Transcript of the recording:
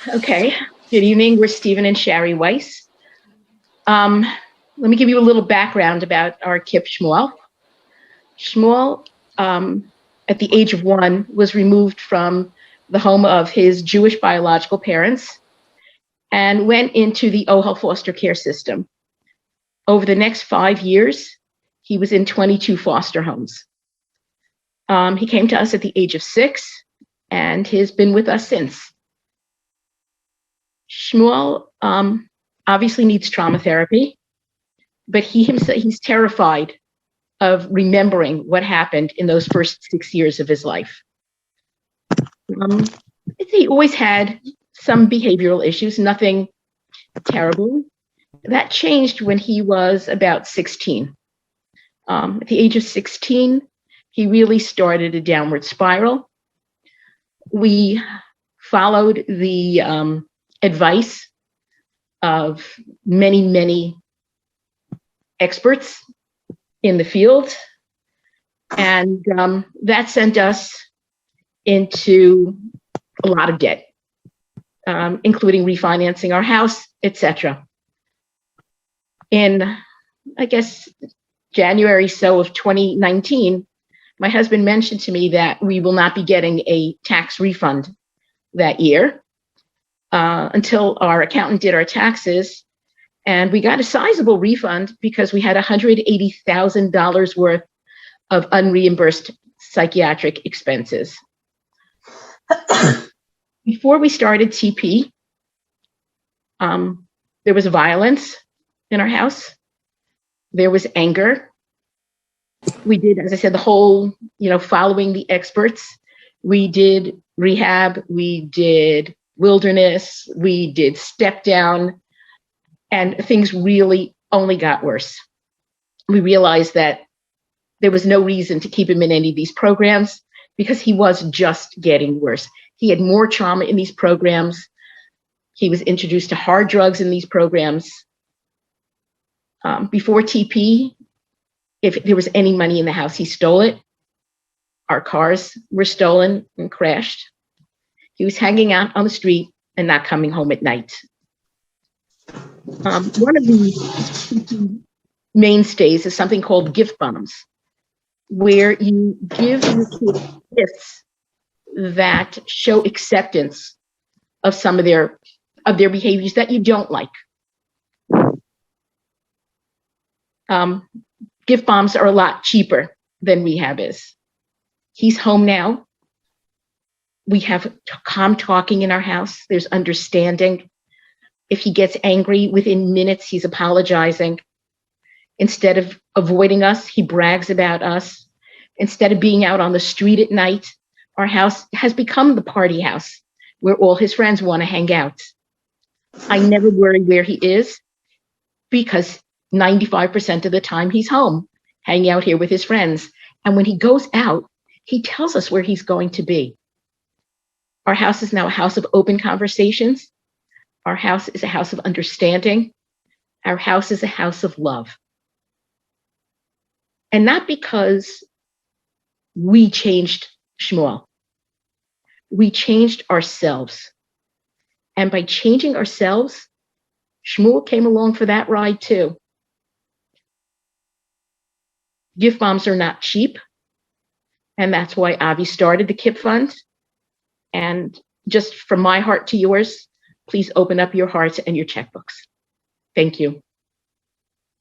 Okay, good evening. We're Stephen and Shari Weiss. Let me give you a little background about our Kip Shmuel. Shmuel, at the age of 1, was removed from the home of his Jewish biological parents and went into the OHEL foster care system. Over the next 5 years, he was in 22 foster homes. He came to us at the age of 6 and has been with us since. Shmuel obviously needs trauma therapy, but he's terrified of remembering what happened in those first 6 years of his life. He always had some behavioral issues, nothing terrible. That changed when he was about 16. At the age of 16, he really started a downward spiral. We followed the advice of many, many experts in the field, and that sent us into a lot of debt, including refinancing our house, etc. In, I guess, January of 2019, my husband mentioned to me that we will not be getting a tax refund that year until our accountant did our taxes. And we got a sizable refund because we had $180,000 worth of unreimbursed psychiatric expenses. Before we started TP, there was violence in our house. There was anger. We did, as I said, the whole, following the experts. We did rehab, we did wilderness, we did step down, and things really only got worse. We realized that there was no reason to keep him in any of these programs because he was just getting worse. He had more trauma in these programs. He was introduced to hard drugs in these programs. Before TP, if there was any money in the house, he stole it. Our cars were stolen and crashed. He was hanging out on the street and not coming home at night. One of the mainstays is something called gift bombs, where you give your kids gifts that show acceptance of some of their behaviors that you don't like. Gift bombs are a lot cheaper than rehab is. He's home now. We have calm talking in our house. There's understanding. If he gets angry, within minutes, he's apologizing. Instead of avoiding us, he brags about us. Instead of being out on the street at night, our house has become the party house where all his friends want to hang out. I never worry where he is because 95% of the time he's home, hanging out here with his friends. And when he goes out, he tells us where he's going to be. Our house is now a house of open conversations. Our house is a house of understanding. Our house is a house of love. And not because we changed Shmuel. We changed ourselves. And by changing ourselves, Shmuel came along for that ride too. Gift bombs are not cheap. And that's why Avi started the KIP Fund. And just from my heart to yours, please open up your hearts and your checkbooks. Thank you.